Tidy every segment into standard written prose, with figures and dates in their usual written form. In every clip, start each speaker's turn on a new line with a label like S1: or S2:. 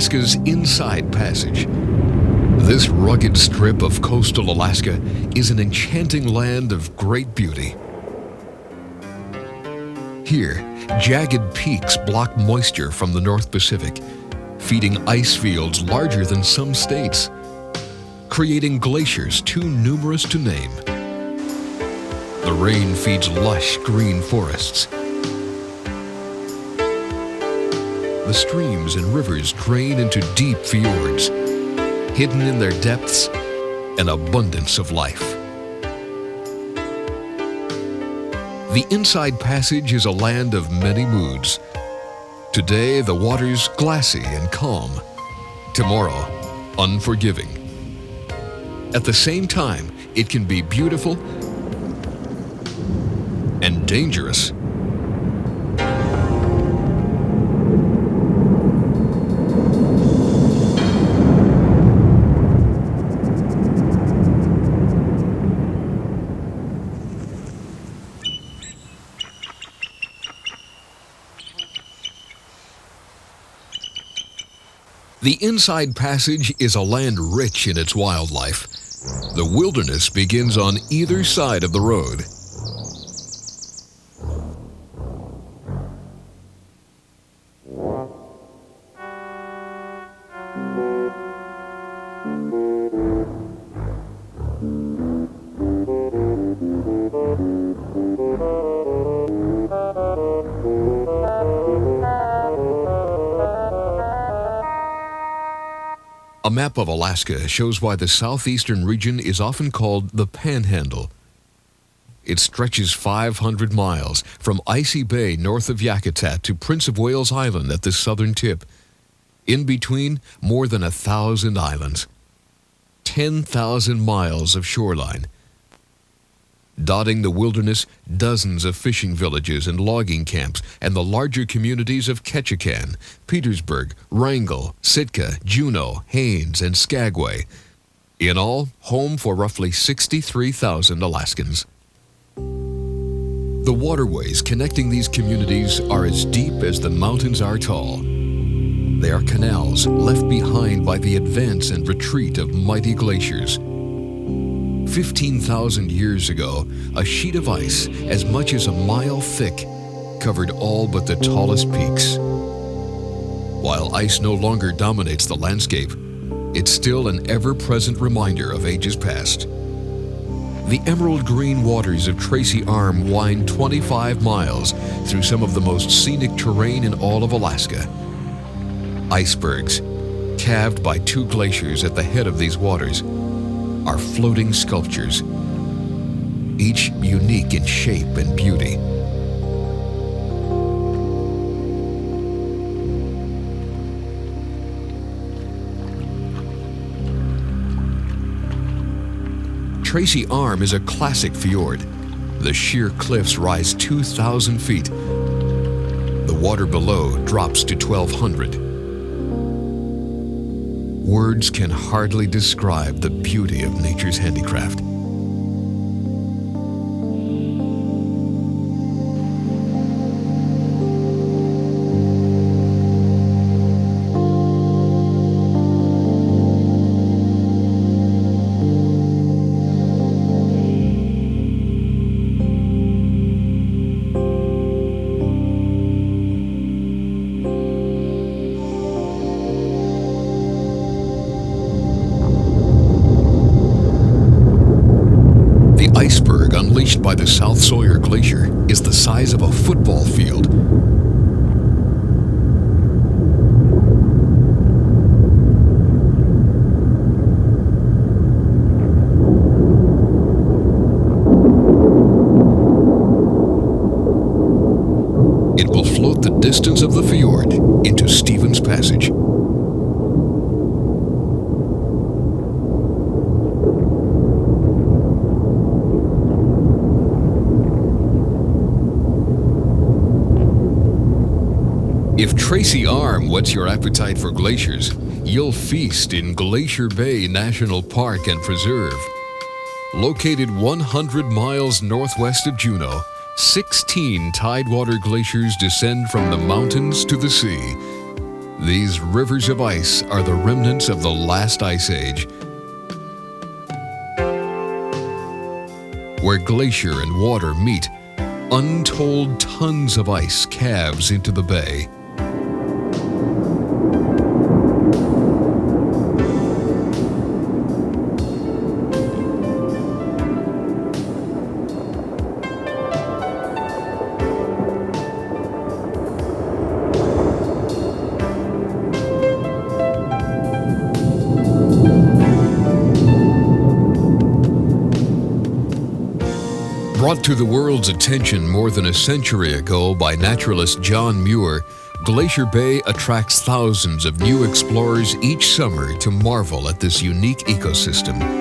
S1: Alaska's Inside Passage. This rugged strip of coastal Alaska is an enchanting land of great beauty. Here, jagged peaks block moisture from the North Pacific, feeding ice fields larger than some states, creating glaciers too numerous to name. The rain feeds lush green forests. The streams and rivers drain into deep fjords, hidden in their depths an abundance of life. The Inside Passage is a land of many moods. Today, the water's glassy and calm. Tomorrow, unforgiving. At the same time, it can be beautiful and dangerous. The Inside Passage is a land rich in its wildlife. The wilderness begins on either side of the road. A map of Alaska shows why the southeastern region is often called the Panhandle. It stretches 500 miles from Icy Bay north of Yakutat to Prince of Wales Island at the southern tip. In between, more than 1,000 islands. 10,000 miles of shoreline. Dotting the wilderness, dozens of fishing villages and logging camps, and the larger communities of Ketchikan, Petersburg, Wrangell, Sitka, Juneau, Haines, and Skagway. In all, home for roughly 63,000 Alaskans. The waterways connecting these communities are as deep as the mountains are tall. They are canals left behind by the advance and retreat of mighty glaciers. 15,000 years ago, a sheet of ice as much as a mile thick covered all but the tallest peaks. While ice no longer dominates the landscape, it's still an ever-present reminder of ages past. The emerald green waters of Tracy Arm wind 25 miles through some of the most scenic terrain in all of Alaska. Icebergs, calved by two glaciers at the head of these waters, are floating sculptures, each unique in shape and beauty. Tracy Arm is a classic fjord. The sheer cliffs rise 2,000 feet. The water below drops to 1,200. Words can hardly describe the beauty of nature's handicraft. iceberg unleashed by the South Sawyer Glacier is the size of a football field. It will float the distance of the fjord into Stevens Passage. If Tracy Arm whets your appetite for glaciers, you'll feast in Glacier Bay National Park and Preserve. Located 100 miles northwest of Juneau, 16 tidewater glaciers descend from the mountains to the sea. These rivers of ice are the remnants of the last ice age, where glacier and water meet. Untold tons of ice calves into the bay. Brought to the world's attention more than a century ago by naturalist John Muir, Glacier Bay attracts thousands of new explorers each summer to marvel at this unique ecosystem.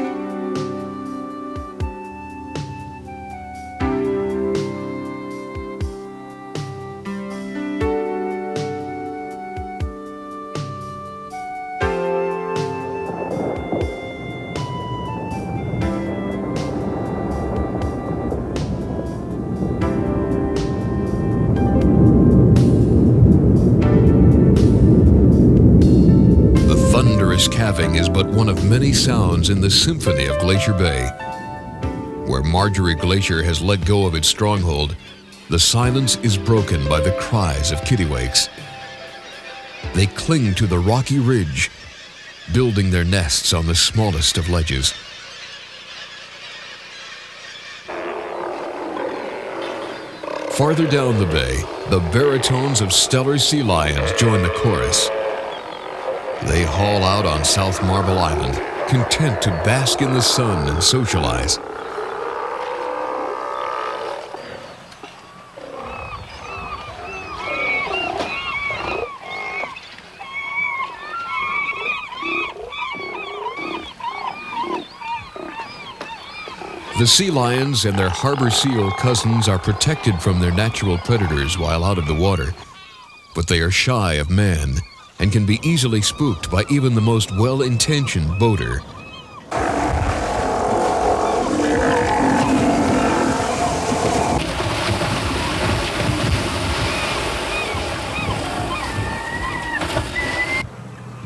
S1: Calving is but one of many sounds in the symphony of Glacier Bay. Where Marjorie Glacier has let go of its stronghold, the silence is broken by the cries of kittiwakes. They cling to the rocky ridge, building their nests on the smallest of ledges. Farther down the bay, the baritones of stellar sea lions join the chorus. They haul out on South Marble Island, content to bask in the sun and socialize. The sea lions and their harbor seal cousins are protected from their natural predators while out of the water, but they are shy of man and can be easily spooked by even the most well-intentioned boater.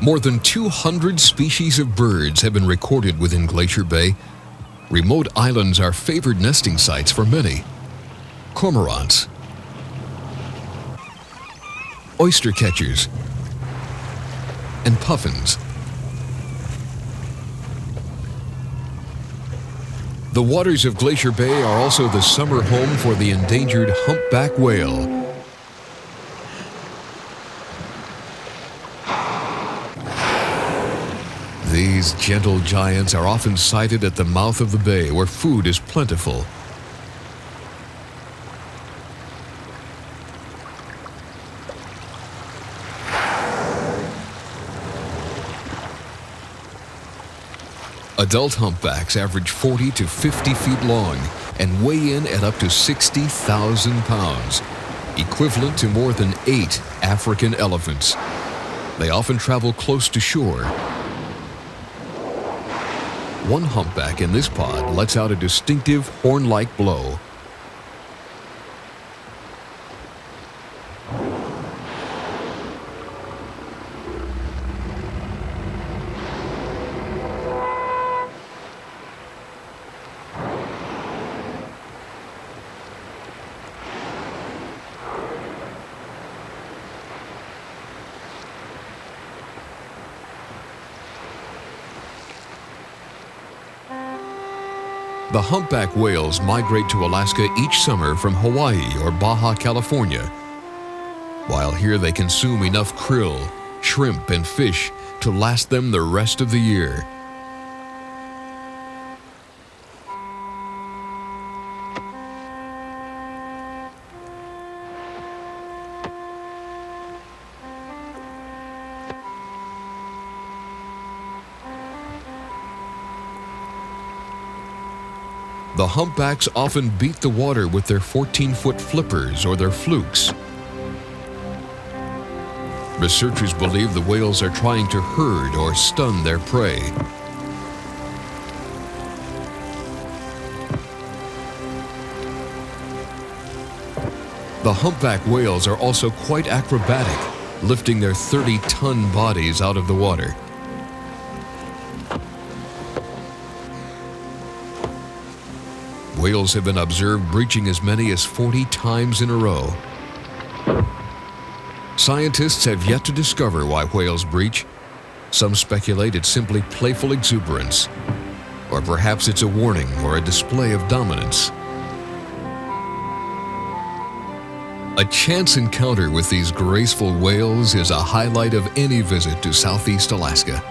S1: More than 200 species of birds have been recorded within Glacier Bay. Remote islands are favored nesting sites for many. Cormorants, oyster catchers, and puffins. The waters of Glacier Bay are also the summer home for the endangered humpback whale. These gentle giants are often sighted at the mouth of the bay where food is plentiful. Adult humpbacks average 40 to 50 feet long and weigh in at up to 60,000 pounds, equivalent to more than 8 African elephants. They often travel close to shore. One humpback in this pod lets out a distinctive horn-like blow. The humpback whales migrate to Alaska each summer from Hawaii or Baja California. While here they consume enough krill, shrimp, and fish to last them the rest of the year. The humpbacks often beat the water with their 14-foot flippers or their flukes. Researchers believe the whales are trying to herd or stun their prey. The humpback whales are also quite acrobatic, lifting their 30-ton bodies out of the water. Whales have been observed breaching as many as 40 times in a row. Scientists have yet to discover why whales breach. Some speculate it's simply playful exuberance, or perhaps it's a warning or a display of dominance. A chance encounter with these graceful whales is a highlight of any visit to Southeast Alaska.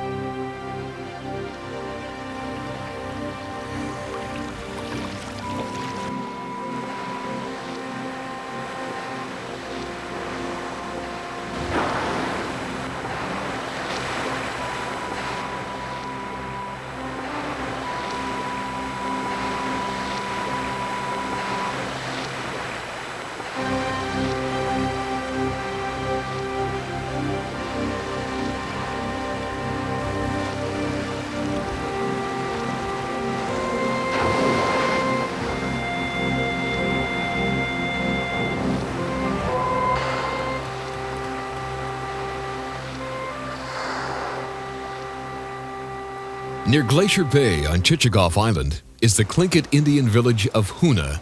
S1: Near Glacier Bay on Chichagof Island is the Tlingit Indian village of Hoona.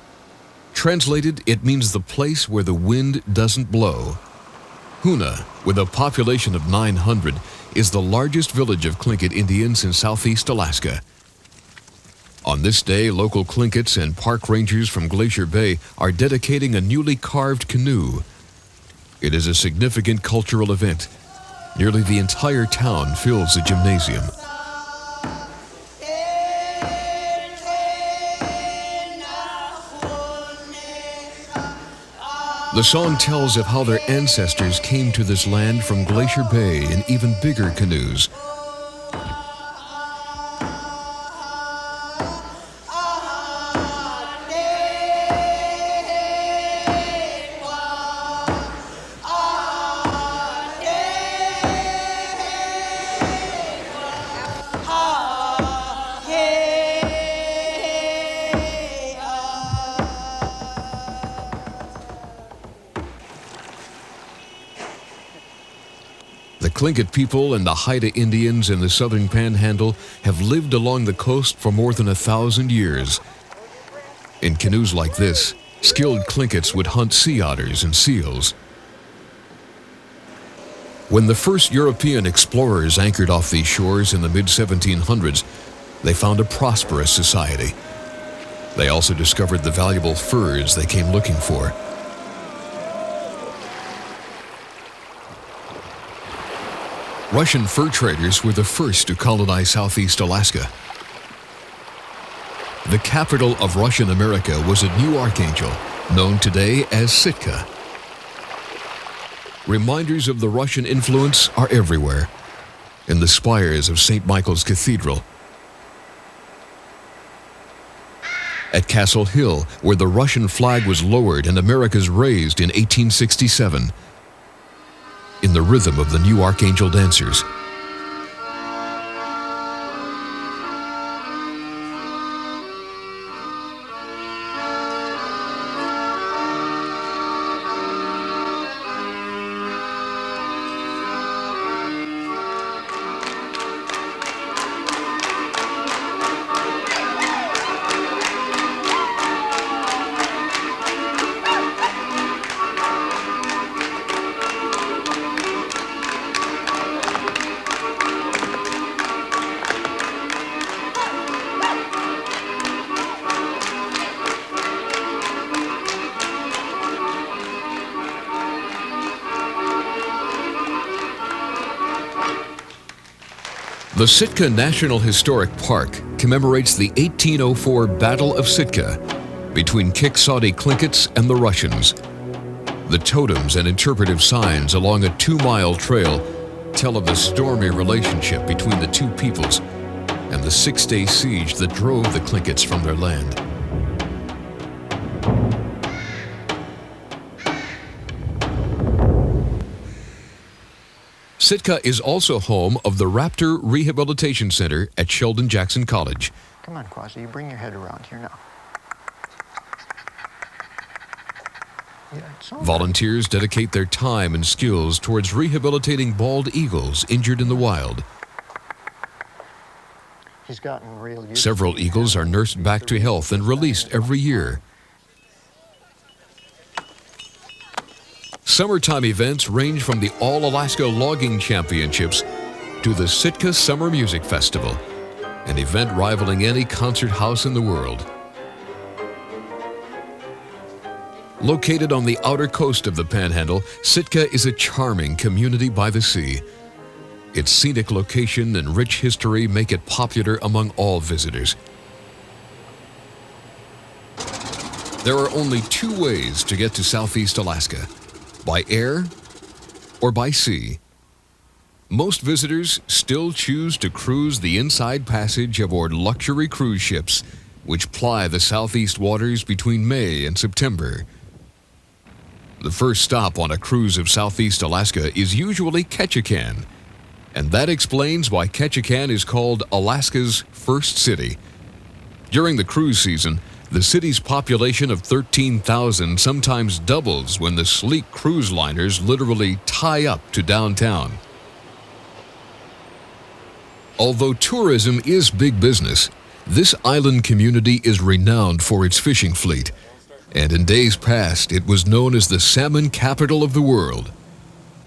S1: Translated, it means the place where the wind doesn't blow. Hoona, with a population of 900, is the largest village of Tlingit Indians in Southeast Alaska. On this day, local Tlingits and park rangers from Glacier Bay are dedicating a newly carved canoe. It is a significant cultural event. Nearly the entire town fills the gymnasium. The song tells of how their ancestors came to this land from Glacier Bay in even bigger canoes. The Tlingit people and the Haida Indians in the southern Panhandle have lived along the coast for more than 1,000 years. In canoes like this, skilled Tlingits would hunt sea otters and seals. When the first European explorers anchored off these shores in the mid-1700s, they found a prosperous society. They also discovered the valuable furs they came looking for. Russian fur traders were the first to colonize Southeast Alaska. The capital of Russian America was a New Archangel, known today as Sitka. Reminders of the Russian influence are everywhere, in the spires of St. Michael's Cathedral, at Castle Hill, where the Russian flag was lowered and America's raised in 1867, in the rhythm of the New Archangel dancers. The Sitka National Historic Park commemorates the 1804 Battle of Sitka between Kiksadi Tlinkits and the Russians. The totems and interpretive signs along a 2-mile trail tell of the stormy relationship between the two peoples and the 6-day siege that drove the Tlinkits from their land. Sitka is also home of the Raptor Rehabilitation Center at Sheldon-Jackson College.
S2: Come on, Quasi, you bring your head around here now. Yeah,
S1: Volunteers dedicate their time and skills towards rehabilitating bald eagles injured in the wild.
S2: He's gotten real used.
S1: Several eagles are nursed back to health and released every year. Summertime events range from the All-Alaska Logging Championships to the Sitka Summer Music Festival, an event rivaling any concert house in the world. Located on the outer coast of the Panhandle, Sitka is a charming community by the sea. Its scenic location and rich history make it popular among all visitors. There are only 2 ways to get to Southeast Alaska: by air or by sea. Most visitors still choose to cruise the Inside Passage aboard luxury cruise ships, which ply the southeast waters between May and September. The first stop on a cruise of Southeast Alaska is usually Ketchikan, and that explains why Ketchikan is called Alaska's first city. During the cruise season, the city's population of 13,000 sometimes doubles when the sleek cruise liners literally tie up to downtown. Although tourism is big business, this island community is renowned for its fishing fleet, and in days past it was known as the salmon capital of the world.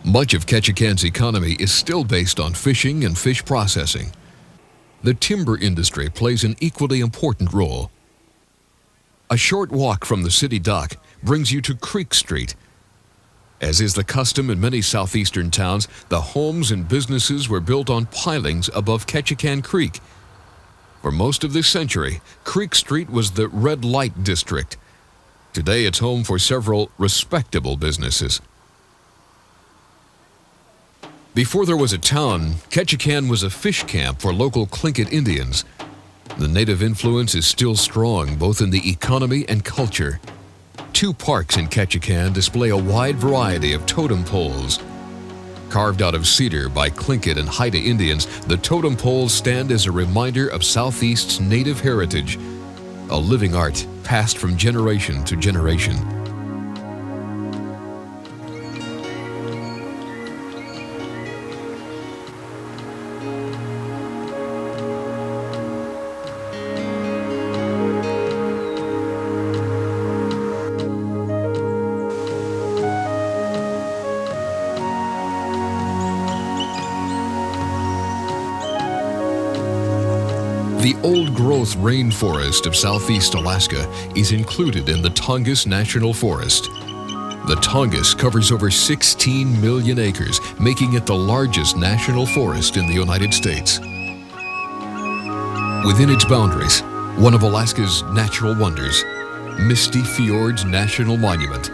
S1: Much of Ketchikan's economy is still based on fishing and fish processing. The timber industry plays an equally important role. A short walk from the city dock brings you to Creek Street. As is the custom in many southeastern towns, the homes and businesses were built on pilings above Ketchikan Creek. For most of this century, Creek Street was the red light district. Today it's home for several respectable businesses. Before there was a town, Ketchikan was a fish camp for local Tlingit Indians. The native influence is still strong both in the economy and culture. 2 parks in Ketchikan display a wide variety of totem poles. Carved out of cedar by Tlingit and Haida Indians, the totem poles stand as a reminder of Southeast's native heritage, a living art passed from generation to generation. The old-growth rainforest of Southeast Alaska is included in the Tongass National Forest. The Tongass covers over 16 million acres, making it the largest national forest in the United States. Within its boundaries, one of Alaska's natural wonders, Misty Fjords National Monument.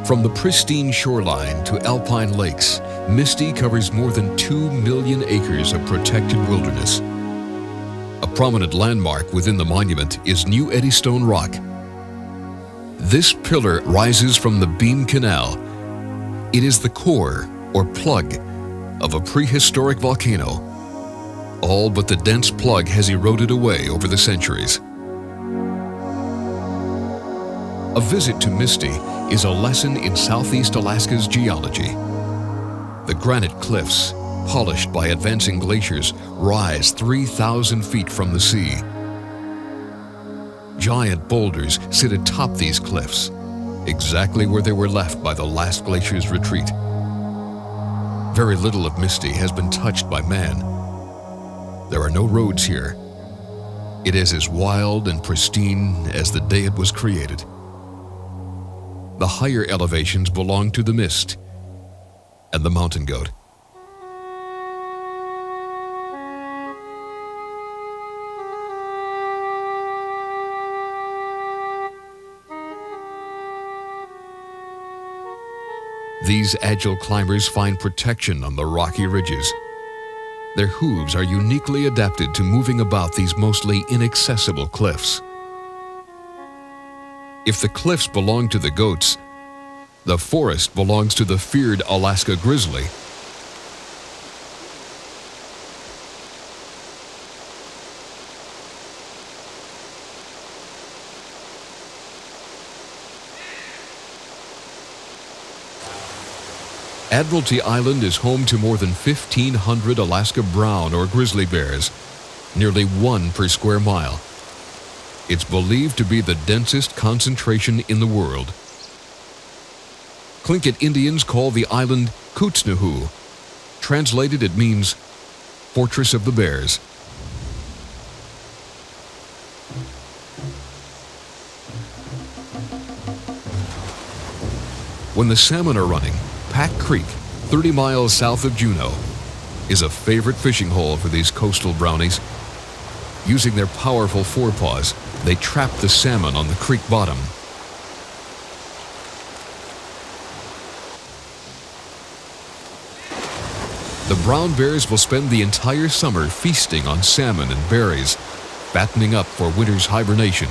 S1: From the pristine shoreline to alpine lakes, Misty covers more than 2 million acres of protected wilderness. A prominent landmark within the monument is New Eddystone Rock. This pillar rises from the Beam Canal. It is the core, or plug, of a prehistoric volcano. All but the dense plug has eroded away over the centuries. A visit to Misty is a lesson in Southeast Alaska's geology. The granite cliffs, polished by advancing glaciers, rise 3,000 feet from the sea. Giant boulders sit atop these cliffs, exactly where they were left by the last glacier's retreat. Very little of Misty has been touched by man. There are no roads here. It is as wild and pristine as the day it was created. The higher elevations belong to the mist and the mountain goat. These agile climbers find protection on the rocky ridges. Their hooves are uniquely adapted to moving about these mostly inaccessible cliffs. If the cliffs belong to the goats, the forest belongs to the feared Alaska grizzly. Admiralty Island is home to more than 1,500 Alaska brown or grizzly bears, nearly 1 per square mile. It's believed to be the densest concentration in the world. Tlingit Indians call the island Kootznohu. Translated, it means Fortress of the Bears. When the salmon are running, Pack Creek, 30 miles south of Juneau, is a favorite fishing hole for these coastal brownies. Using their powerful forepaws, they trap the salmon on the creek bottom. The brown bears will spend the entire summer feasting on salmon and berries, fattening up for winter's hibernation.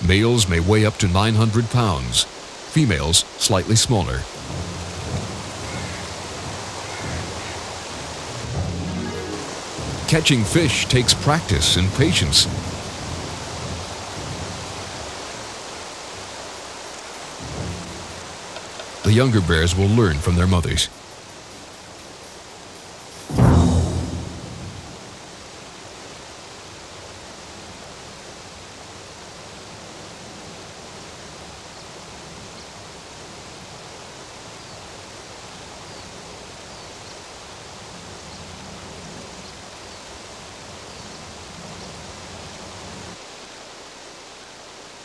S1: Males may weigh up to 900 pounds, females slightly smaller. Catching fish takes practice and patience. The younger bears will learn from their mothers.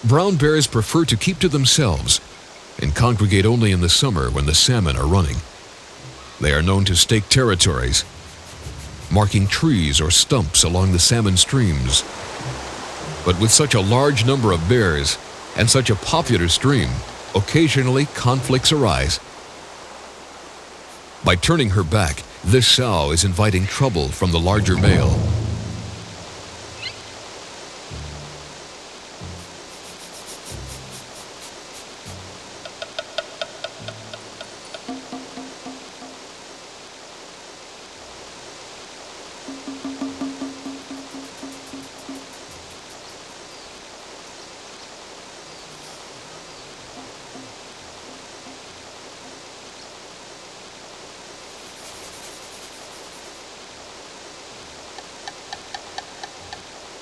S1: Brown bears prefer to keep to themselves and congregate only in the summer when the salmon are running. They are known to stake territories, marking trees or stumps along the salmon streams. But with such a large number of bears and such a popular stream, occasionally conflicts arise. By turning her back, this sow is inviting trouble from the larger male.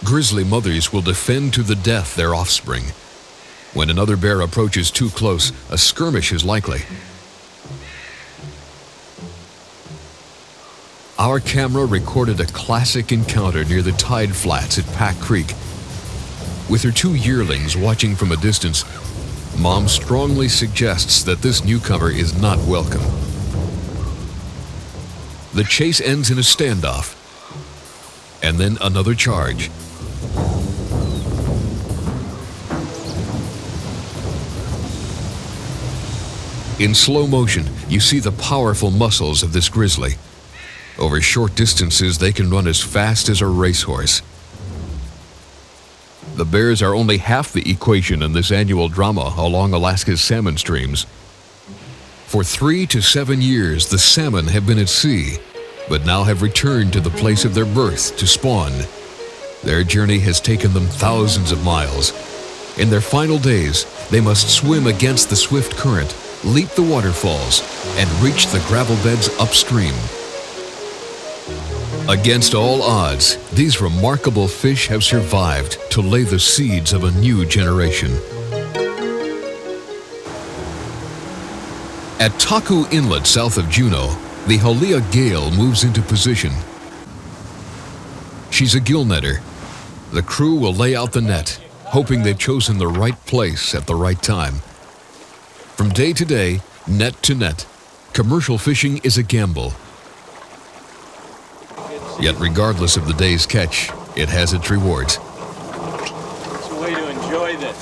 S1: Grizzly mothers will defend to the death their offspring. When another bear approaches too close, a skirmish is likely. Our camera recorded a classic encounter near the tide flats at Pack Creek. With her 2 yearlings watching from a distance, Mom strongly suggests that this newcomer is not welcome. The chase ends in a standoff, and then another charge. In slow motion, you see the powerful muscles of this grizzly. Over short distances, they can run as fast as a racehorse. The bears are only half the equation in this annual drama along Alaska's salmon streams. For 3 to 7 years, the salmon have been at sea, but now have returned to the place of their birth to spawn. Their journey has taken them thousands of miles. In their final days, they must swim against the swift current, leap the waterfalls, and reach the gravel beds upstream. Against all odds, these remarkable fish have survived to lay the seeds of a new generation. At Taku Inlet south of Juneau, the Halia gale moves into position. She's a gill netter. The crew will lay out the net, hoping they've chosen the right place at the right time. From day to day, net to net, commercial fishing is a gamble. Yet regardless of the day's catch, it has its rewards.
S3: It's a way to enjoy the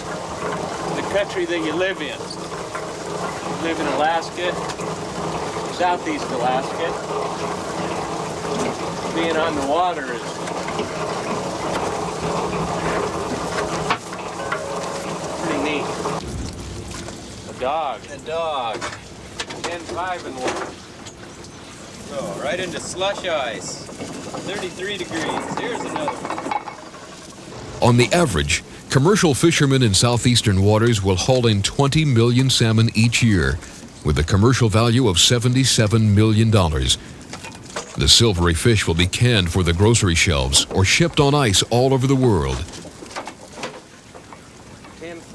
S3: country that you live in. You live in Alaska, Southeast Alaska. Being on the water is pretty neat. A dog. 10-5 and 1.
S4: So, right into slush ice. 33 degrees. Here's another one.
S1: On the average, commercial fishermen in southeastern waters will haul in 20 million salmon each year, with a commercial value of $77 million. The silvery fish will be canned for the grocery shelves or shipped on ice all over the world.
S3: 10-4 and 1.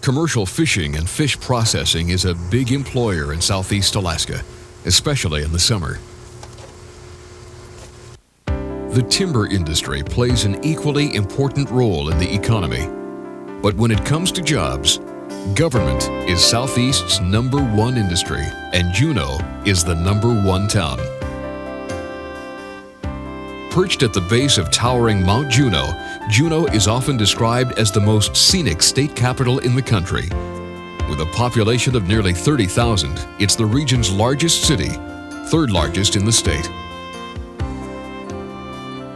S1: Commercial fishing and fish processing is a big employer in Southeast Alaska, especially in the summer. The timber industry plays an equally important role in the economy. But when it comes to jobs, government is Southeast's #1 industry, and Juneau is the #1 town. Perched at the base of towering Mount Juneau, Juneau is often described as the most scenic state capital in the country. With a population of nearly 30,000, it's the region's largest city, third largest in the state.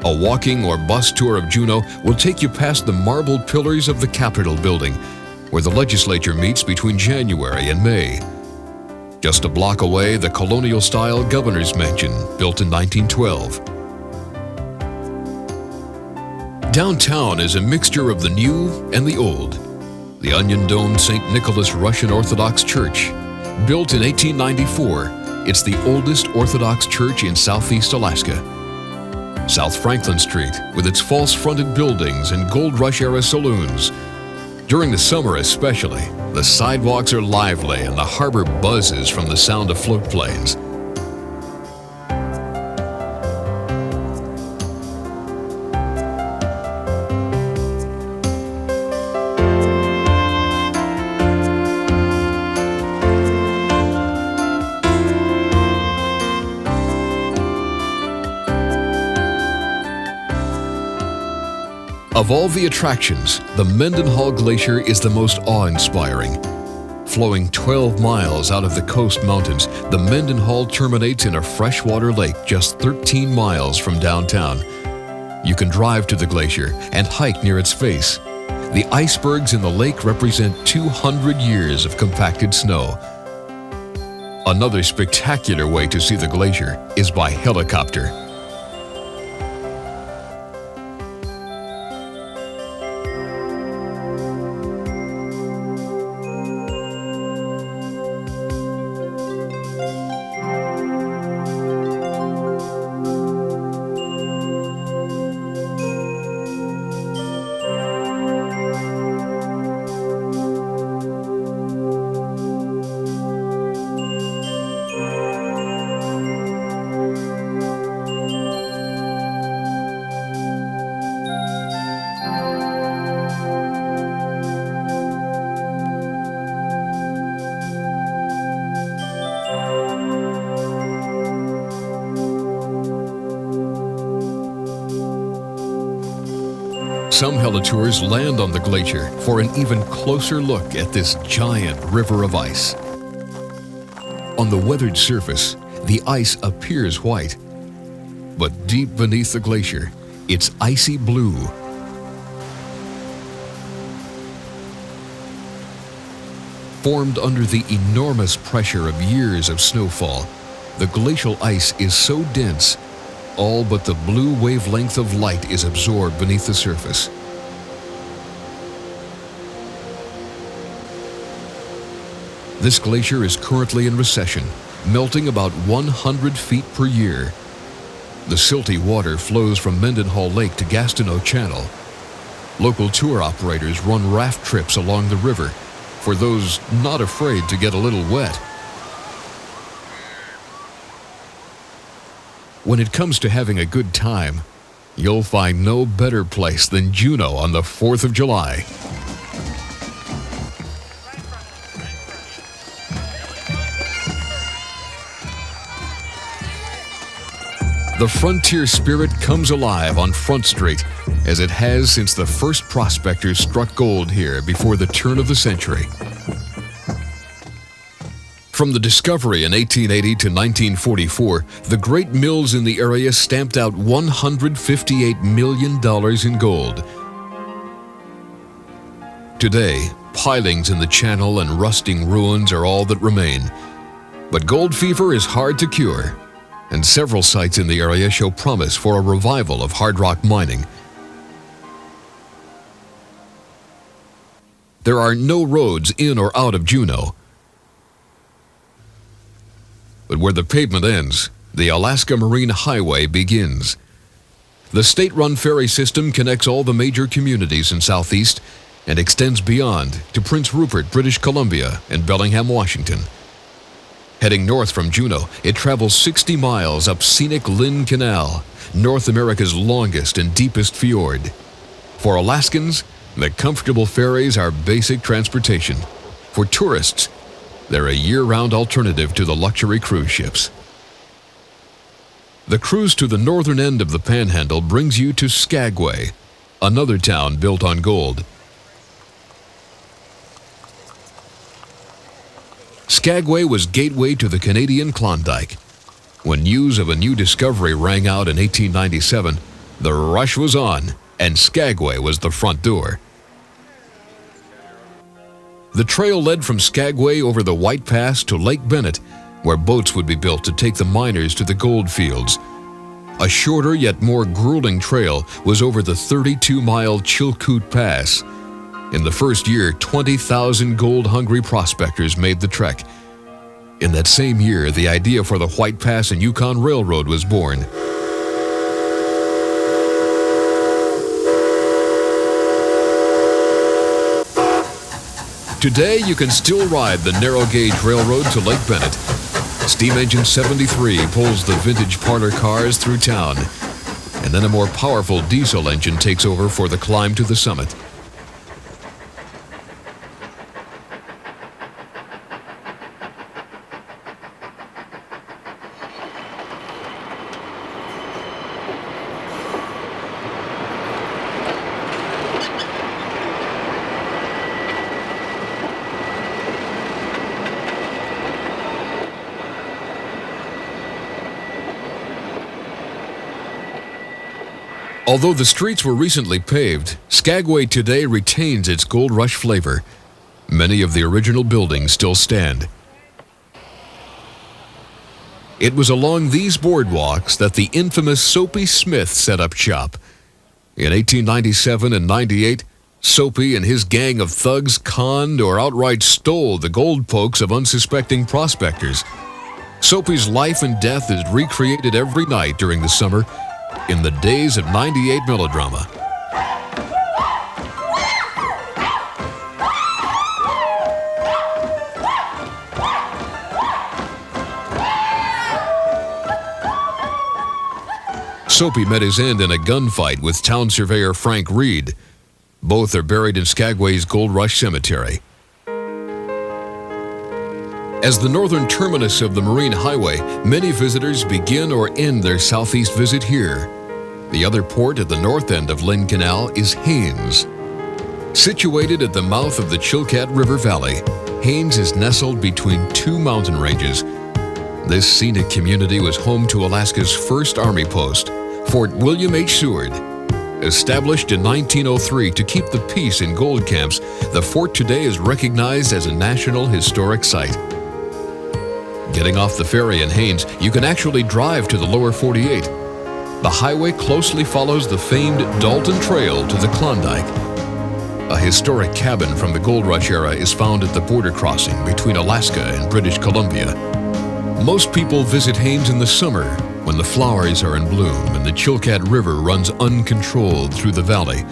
S1: A walking or bus tour of Juneau will take you past the marble pillars of the Capitol building, where the legislature meets between January and May. Just a block away, the colonial-style governor's mansion, built in 1912. Downtown is a mixture of the new and the old. The onion-domed St. Nicholas Russian Orthodox Church. Built in 1894, it's the oldest Orthodox church in Southeast Alaska. South Franklin Street, with its false-fronted buildings and Gold Rush-era saloons. During the summer especially, the sidewalks are lively and the harbor buzzes from the sound of float planes. Of all the attractions, the Mendenhall Glacier is the most awe-inspiring. Flowing 12 miles out of the coast mountains, the Mendenhall terminates in a freshwater lake just 13 miles from downtown. You can drive to the glacier and hike near its face. The icebergs in the lake represent 200 years of compacted snow. Another spectacular way to see the glacier is by helicopter. Some helitours land on the glacier for an even closer look at this giant river of ice. On the weathered surface, the ice appears white, but deep beneath the glacier, it's icy blue. Formed under the enormous pressure of years of snowfall, the glacial ice is so dense, all but the blue wavelength of light is absorbed beneath the surface. This glacier is currently in recession, melting about 100 feet per year. The silty water flows from Mendenhall Lake to Gastineau Channel. Local tour operators run raft trips along the river for those not afraid to get a little wet. When it comes to having a good time, you'll find no better place than Juneau on the 4th of July. The frontier spirit comes alive on Front Street, as it has since the first prospectors struck gold here before the turn of the century. From the discovery in 1880 to 1944, the great mills in the area stamped out $158 million in gold. Today, pilings in the channel and rusting ruins are all that remain. But gold fever is hard to cure, and several sites in the area show promise for a revival of hard rock mining. There are no roads in or out of Juneau. But where the pavement ends, the Alaska Marine Highway begins. The state-run ferry system connects all the major communities in Southeast and extends beyond to Prince Rupert, British Columbia, and Bellingham, Washington. Heading north from Juneau, it travels 60 miles up scenic Lynn Canal, North America's longest and deepest fjord. For Alaskans, the comfortable ferries are basic transportation. For tourists, they're a year-round alternative to the luxury cruise ships. The cruise to the northern end of the Panhandle brings you to Skagway, another town built on gold. Skagway was gateway to the Canadian Klondike. When news of a new discovery rang out in 1897, the rush was on, and Skagway was the front door. The trail led from Skagway over the White Pass to Lake Bennett, where boats would be built to take the miners to the gold fields. A shorter yet more grueling trail was over the 32-mile Chilkoot Pass. In the first year, 20,000 gold-hungry prospectors made the trek. In that same year, the idea for the White Pass and Yukon Railroad was born. Today, you can still ride the narrow-gauge railroad to Lake Bennett. Steam Engine 73 pulls the vintage parlor cars through town, and then a more powerful diesel engine takes over for the climb to the summit. Although the streets were recently paved, Skagway today retains its gold rush flavor. Many of the original buildings still stand. It was along these boardwalks that the infamous Soapy Smith set up shop. In 1897 and 98, Soapy and his gang of thugs conned or outright stole the gold pokes of unsuspecting prospectors. Soapy's life and death is recreated every night during the summer in the Days of 98 melodrama. Soapy met his end in a gunfight with town surveyor Frank Reed. Both are buried in Skagway's Gold Rush Cemetery. As the northern terminus of the Marine Highway, many visitors begin or end their southeast visit here. The other port at the north end of Lynn Canal is Haines. Situated at the mouth of the Chilkat River Valley, Haines is nestled between two mountain ranges. This scenic community was home to Alaska's first army post, Fort William H. Seward. Established in 1903 to keep the peace in gold camps, the fort today is recognized as a National Historic Site. Getting off the ferry in Haines, you can actually drive to the lower 48. The highway closely follows the famed Dalton Trail to the Klondike. A historic cabin from the Gold Rush era is found at the border crossing between Alaska and British Columbia. Most people visit Haines in the summer when the flowers are in bloom and the Chilkat River runs uncontrolled through the valley.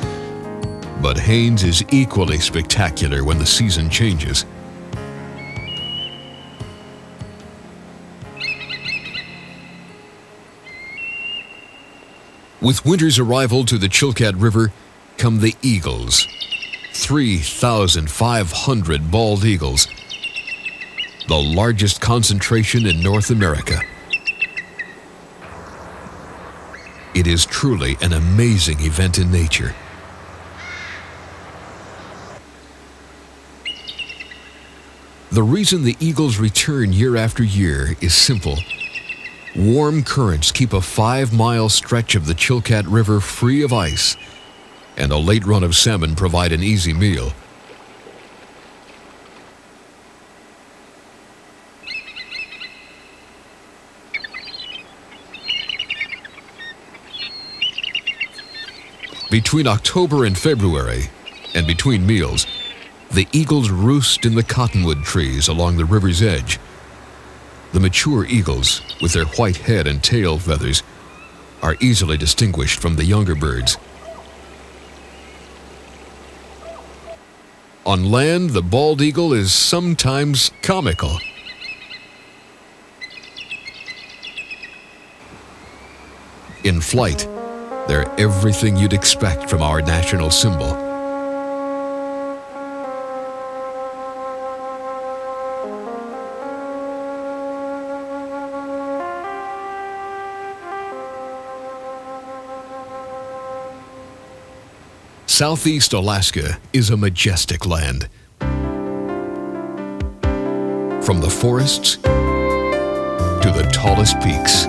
S1: But Haines is equally spectacular when the season changes. With winter's arrival to the Chilkat River come the eagles. 3,500 bald eagles, the largest concentration in North America. It is truly an amazing event in nature. The reason the eagles return year after year is simple. Warm currents keep a 5-mile stretch of the Chilkat River free of ice, and a late run of salmon provide an easy meal. Between October and February, and between meals, the eagles roost in the cottonwood trees along the river's edge. The mature eagles, with their white head and tail feathers, are easily distinguished from the younger birds. On land, the bald eagle is sometimes comical. In flight, they're everything you'd expect from our national symbol. Southeast Alaska is a majestic land. From the forests to the tallest peaks.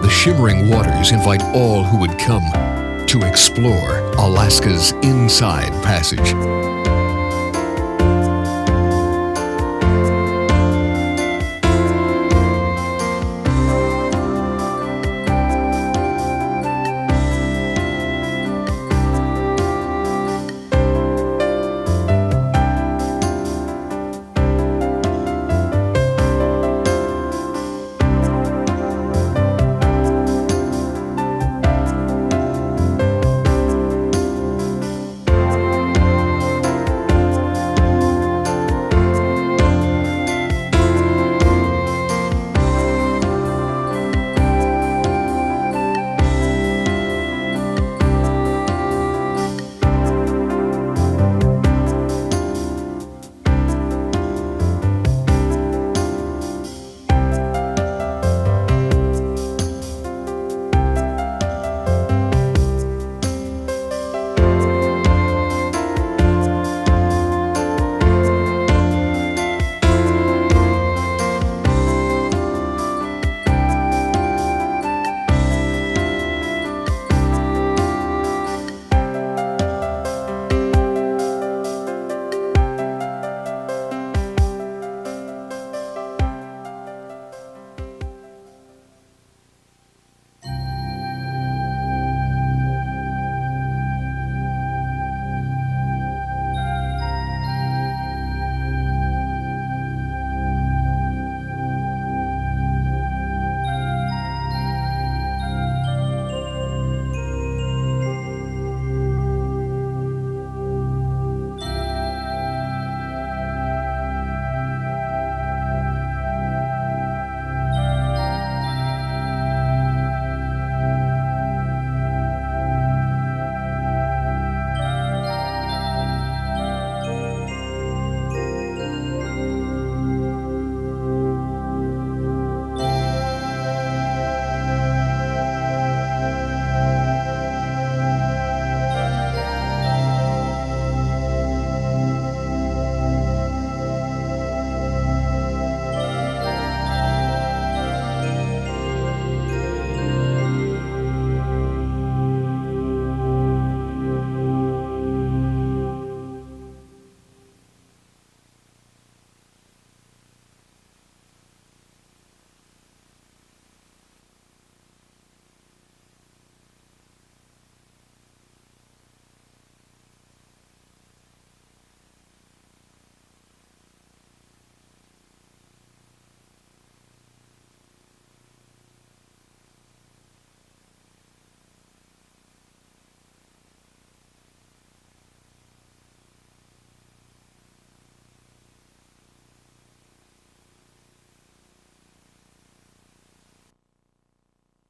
S1: The shimmering waters invite all who would come to explore Alaska's Inside Passage.